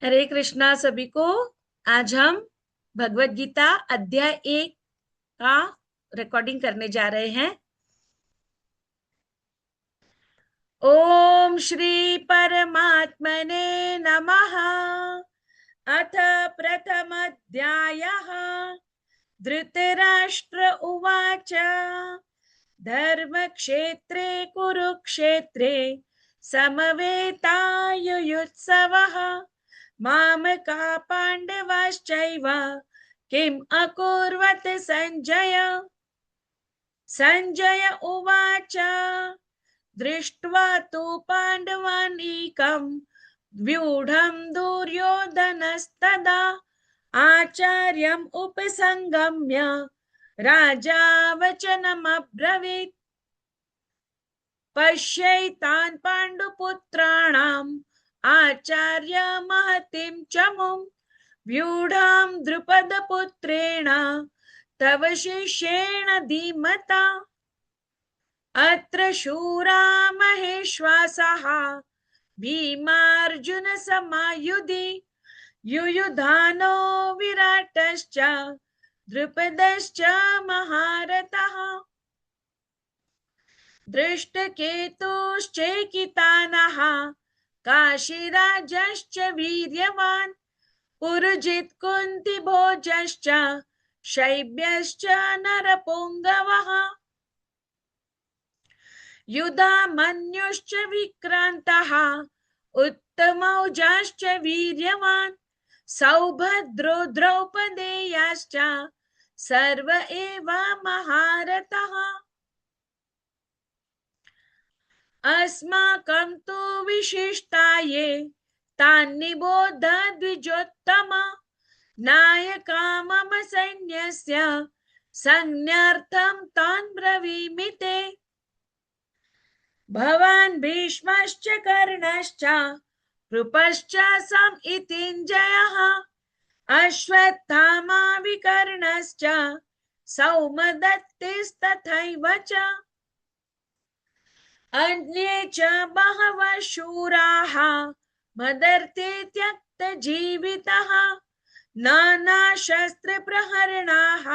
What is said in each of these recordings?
हरे कृष्णा सभी को। आज हम भगवत गीता अध्याय 1 का रिकॉर्डिंग करने जा रहे हैं। ओम श्री परमात्मने नमः। अथ प्रथम अध्यायः। धृतराष्ट्र उवाच धर्मक्षेत्रे कुरुक्षेत्रे समवेतायुयुत्सवः मामका पाण्डवाश्चैव किम् अकुर्वत संजय। संजय उवाच दृष्ट्वा तु पाण्डवानीकं व्यूढं दुर्योधनस्तदा आचार्यम् उपसंगम्य राजा वचनमब्रवीत्। पश्यैतान् पाण्डुपुत्राणाम् आचार्य महतीं चमुं व्यूढां द्रुपदपुत्रेण तव शिष्येण धीमता। अत्र शूरा महेश्वासः भीमार्जुनसमायुधि युयुधानो विराटश्च द्रुपदश्च महारथः। दृष्टकेतुश्चेकितानः काशीराजश्च वीर्यवान् पुरुजित् कुन्तिभोजश्च शैब्यश्च नरपुङ्गवः। युधामन्युश्च विक्रान्तः उत्तमौजाश्च वीर्यवान् सौभद्रो द्रौपदेयाश्च सर्व एव महारथः। अस्माकं तु विशिष्टाये तान् निबोध द्विजोत्तम नायका मम सैन्यस्य संज्ञार्थं तान् ब्रवीमि ते। भवान् भीष्मश्च कर्णश्च कृपश्च समितिञ्जयः अश्वत्थामा विकर्णश्च सौमदत्तिस्तथैव च अन्ये च बहवः शूराः मदर्थे त्यक्तजीवितः नानाशस्त्रप्रहरणाः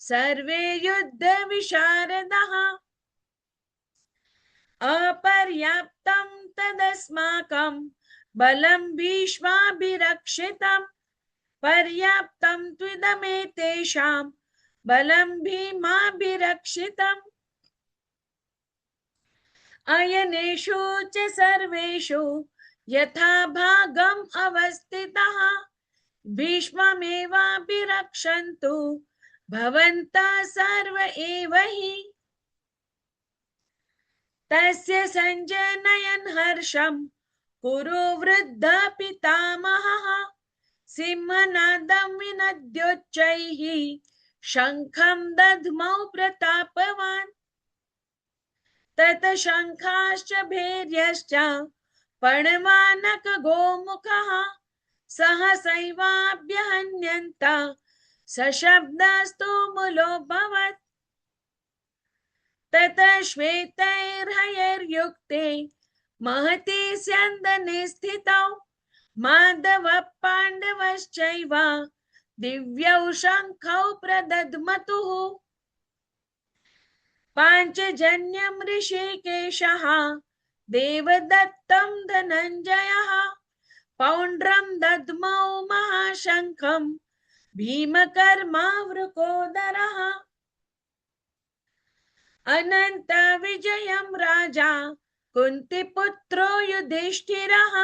सर्वे युद्धविशारदः। अपर्याप्तं तदस्माकं बलं भीष्माभिरक्षितं पर्याप्तं त्विदमेतेषां बलं भीमाभिरक्षितम्। अयनेषु च सर्वेषु यथा भागम् अवस्थितः भीष्ममेवाभिरक्षन्तु भवन्तः सर्व एव हि। तस्य संजनयन् हर्षं कुरु वृद्धः पितामहः सिंहनादं विनद्योच्चैः शङ्खं दध्मौ प्रतापवान्। ततः शङ्खाश्च भैर्यश्च पणवानक गोमुखः सहसैवाभ्यहन्यन्त सशब्दस्तु मूलोऽभवत्। ततः श्वेतैर्हयैर्युक्ते महति स्यन्दने स्थितौ माधवः पाण्डवश्चैव दिव्यौ शङ्खौ प्रदध्मतुः। पाञ्चजन्यं ऋषिकेशः देवदत्तं धनञ्जयः पौण्ड्रं दध्मौ महाशङ्खं भीमकर्मा वृकोदरः। अनन्तविजयं राजा कुन्तिपुत्रो युधिष्ठिरः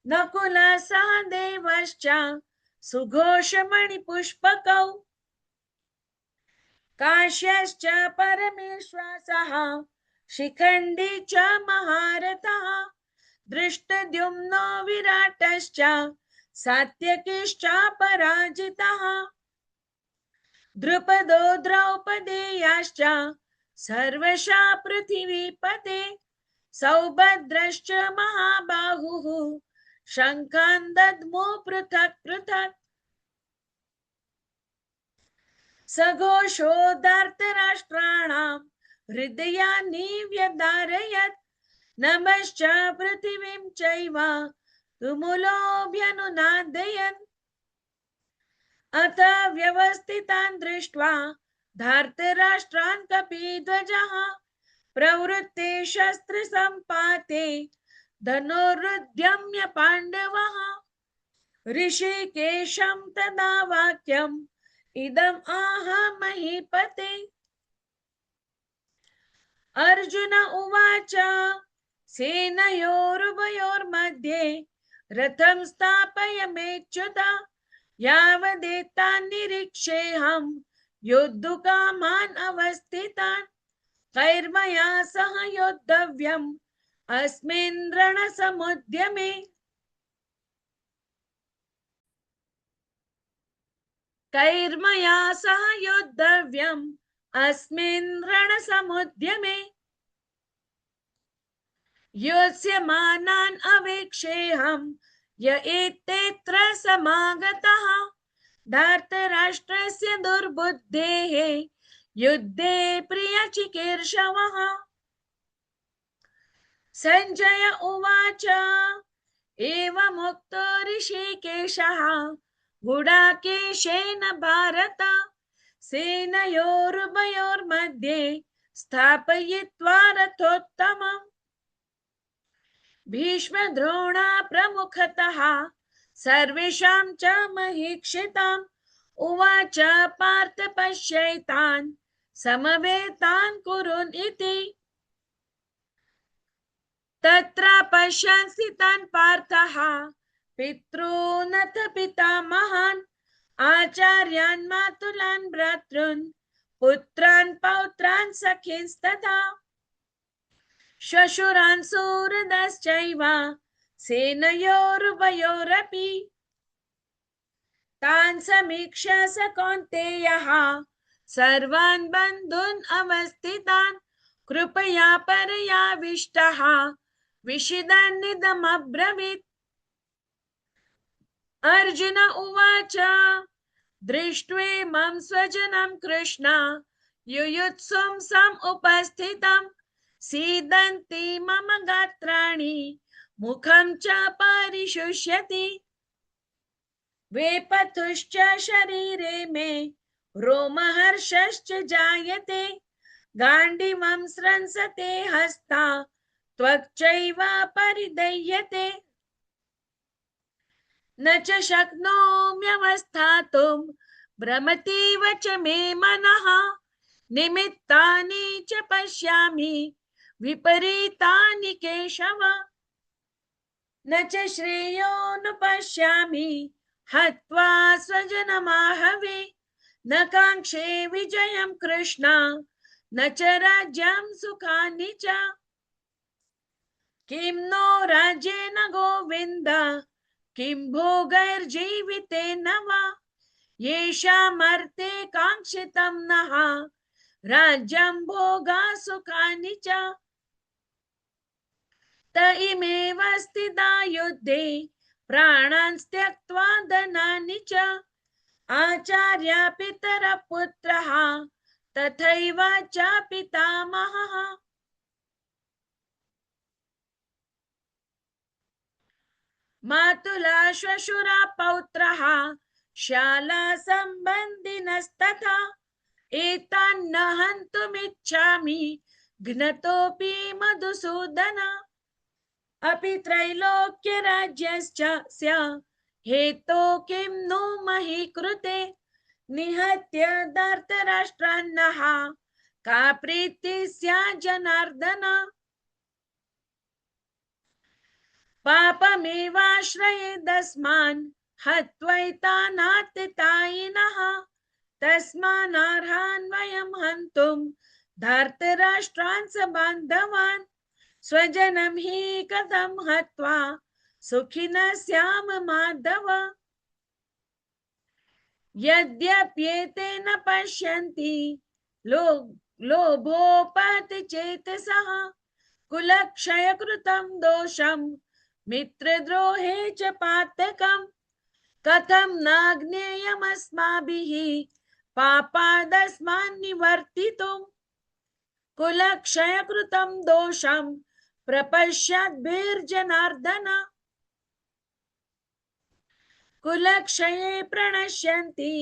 नकुलः सहदेवश्च सुघोषमणिपुष्पकौ काश्यश्च परमेश्वासः शिखण्डी च महारथः दृष्टद्युम्नो विराटश्च सात्यकिश्च पराजितः द्रुपदो द्रौपदेयाश्च सर्वशः पृथिवीपते सौभद्रश्च महाबाहुः शङ्खान् दद्मो पृथक् पृथक्। सघोषो धार्तराष्ट्राणां हृदयानि व्यधारयत् नमश्च पृथिवीं चैव तुमुलोऽभ्यनुनादयन् अथ व्यवस्थितान् दृष्ट्वा धार्तराष्ट्रान् कपिध्वजः प्रवृत्ते शस्त्रसम्पाते धनुरुद्यम्य पाण्डवः ऋषिकेशं तदा वाक्यम् इदम् आह महीपते। अर्जुन उवाच सेनयोरुभयोर्मध्ये रथं स्थापयमेच्युत यावदेतान् निरीक्षेऽहं योद्धुकामान् अवस्थितान् कैर्मया सह योद्धव्यम् अस्मिन् रणसमुद्यमे। कैर्मया सह योद्धव्यम् अस्मिन् रणसमुद्यमे योत्स्यमानान् अवेक्षेऽहं य एतेऽत्र समागतः धार्तराष्ट्रस्य दुर्बुद्धेः युद्धे प्रियचिकीर्षवः। संजय उवाच एवमुक्तो ऋषिकेशः गुडाकेशेन भारत सेनयोरुभयोर्मध्ये स्थापयित्वा रथोत्तमम् भीष्मद्रोणा प्रमुखतः सर्वेषां च महीक्षिताम् उवाच पार्थ पश्यैतान् समवेतान् कुरुन् इति तत्र पश्यन् स्थितान् पार्थः पितॄनथ पितामहान् आचार्यान् मातुलान् भ्रातॄन् पुत्रान् पौत्रान् सखींस्तथा श्वशुरान् सुहृदश्चैव सेनयोरुभयोरपि तान् समीक्ष्य स कौन्तेयः सर्वान् बन्धून् अवस्थितान् कृपया परयाविष्टः विषिदन्निदमब्रवीत्। अर्जुन उवाच दृष्ट्वेमं स्वजनं कृष्ण युयुत्सुं समुपस्थितं सीदन्ति मम गात्राणि मुखं च परिशुष्यति वेपथुश्च शरीरे मे रोमहर्षश्च जायते गाण्डीवं स्रंसते हस्ता त्वक्चैव परिदह्यते न च शक्नोम्यवस्थातुं भ्रमतीव च मे मनः निमित्तानि च पश्यामि विपरीतानि केशव न च श्रेयोनुपश्यामि हत्वा स्वजनमाहवे न काङ्क्षे विजयं कृष्ण न च राज्यं सुखानि च किं नो राज्येन गोविन्द किं भोगैर्जीवितेन वा येषामर्थे काङ्क्षितं नः राज्यं भोगा सुखानि च त इमेव स्थिता युद्धे प्राणान् त्यक्त्वा धनानि च आचार्या पितरः पुत्रः तथैव च पितामहः मातुला श्वशुरा पौत्रः शाला सम्बन्धिनस्तथा एतान्न हन्तुमिच्छामि घ्नतोऽपि मधुसूदन अपि त्रैलोक्यराज्यस्य हेतो किं नु मही कृते निहत्य धार्तराष्ट्रान्नः का प्रीतिः स्यात् जनार्दन पापमेवाश्रयेदस्मान् हत्वैतानार्तितायिनः तस्मान्नर्हान् वयं हन्तुं धार्तराष्ट्रान् सबान्धवान् स्वजनं हि कथं हत्वा सुखिनः स्याम माधव यद्यप्येते न पश्यन्ति लोभोपहति चेतसः कुलक्षयकृतं दोषं मित्रद्रोहे च पातकम् कथं न ज्ञेयमस्माभिः पापादस्मान् निवर्तितुं कुलक्षयकृतं दोषं प्रपश्यद्भिर्जनार्दन कुलक्षये प्रणश्यन्ति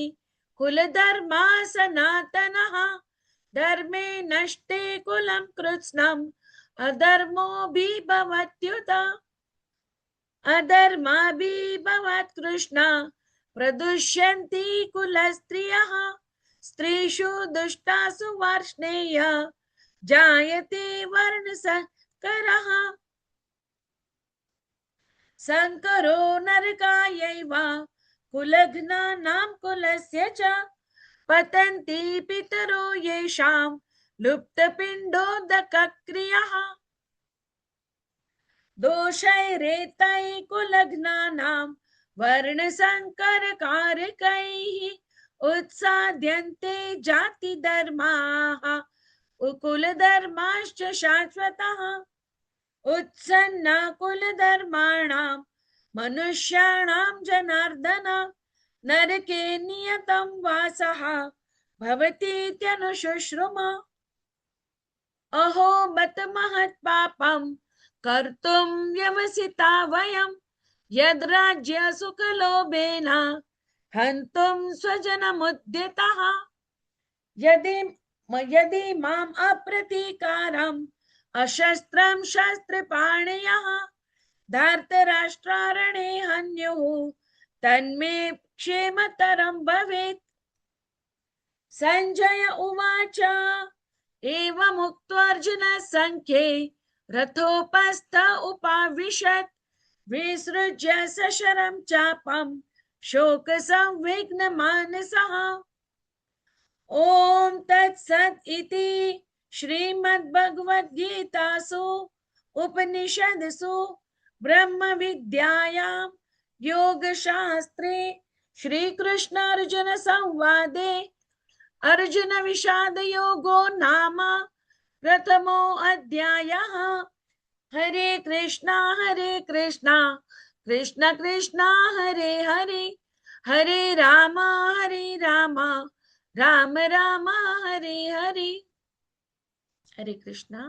कुलधर्मा सनातनः धर्मे नष्टे कुलं कृत्स्नम् अधर्मोऽभिभवत्युत अधर्माभिभवत् कृष्ण प्रदुष्यन्ति कुलस्त्रियः स्त्रीषु दुष्टासु वार्ष्णेय जायते वर्णसंकरः संकरो नरकायैव कुलघ्नानां कुलस्य च पतन्ति पितरो येषां लुप्तपिण्डोदकक्रियः दोषैरेतैः कुलघ्नानां वर्णसंकरकारकैः उत्साद्यन्ते जातिधर्माः कुलधर्माश्च शाश्वतः उत्सन्ना कुलधर्माणां मनुष्याणां जनार्दन नरके नियतं वासः भवतीत्यनुशुश्रुम अहो बत महत्पापं कर्तुं व्यवसिता वयं यद्राज्यसुखलोभेन हन्तुं स्वजनमुद्यतः यदि माम् अप्रतीकारम् अशस्त्रं शस्त्रपाणयः धार्तराष्ट्रारणे हन्युः तन्मे क्षेमतरं भवेत् संजय उवाच एवमुक्त्वार्जुनः संख्ये रथोपस्थ उपाविशत् विसृज्य सशरं चापं शोकसंविघ्नमानसः ॐ तत्सत् इति श्रीमद्भगवद्गीतासु उपनिषदसु ब्रह्मविद्यायां योगशास्त्रे श्रीकृष्णार्जुन संवादे अर्जुन विषाद योगो नाम प्रथमो अध्यायः। हरे कृष्णा कृष्ण कृष्णा हरे हरे हरे राम राम राम हरे हरे। हरे कृष्णा।